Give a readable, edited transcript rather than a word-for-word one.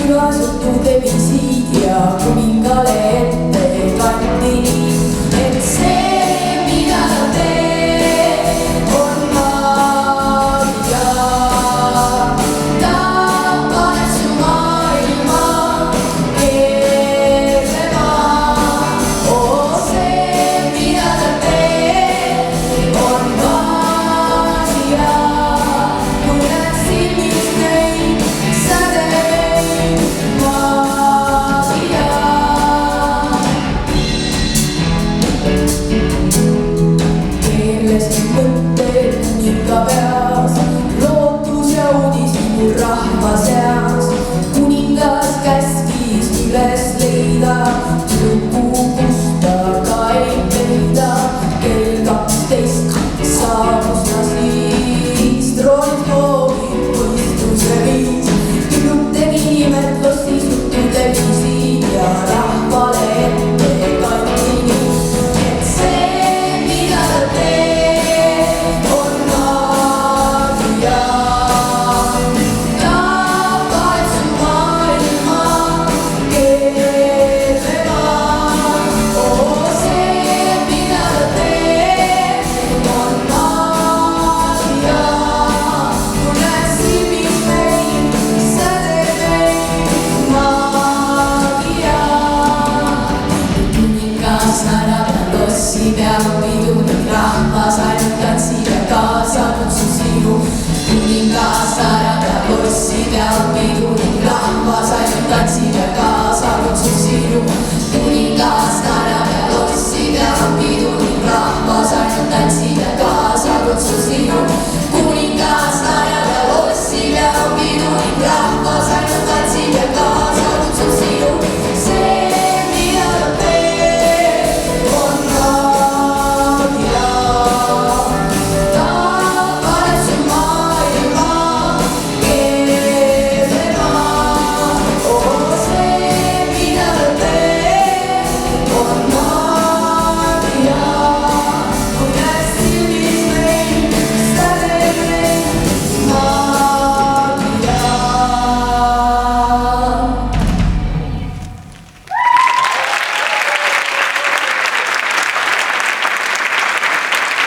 Suhtude visiid ja kuningale ette kanti nii, et see, mida ta teeb, on maagia. Ta paneb su maailma keerlema. Oo, see, mida ta teeb, on maagia. Kui näed silmis neid sädemeid, keerlesin mõtted kuninga peas, lootus ja uudishimu rahva seas. Kuningas käskis üles leida, tüdruku kusta ka ei leida. Kell 12 saabus naziis, troonilt loobib võistluse viis. Tüdruk tegi imetlust, suhtude visiid ja rahvale ette kanti nii, et see, mida ta teeb, on maagia. Ta paneb su maailma keerlema. Oo, see, mida ta teeb, on maagia. Kui näed silmis neid sädemeid, maagia. Kuningas naerab lossi peal pidu ning rahvas ainult tantsib ja kaasa kutsub sinu. Kuningas naerab lossi peal pidu ning rahvas ainult tantsib ja kaasa kutsub sinu. Kuningas naerab lossi peal pidu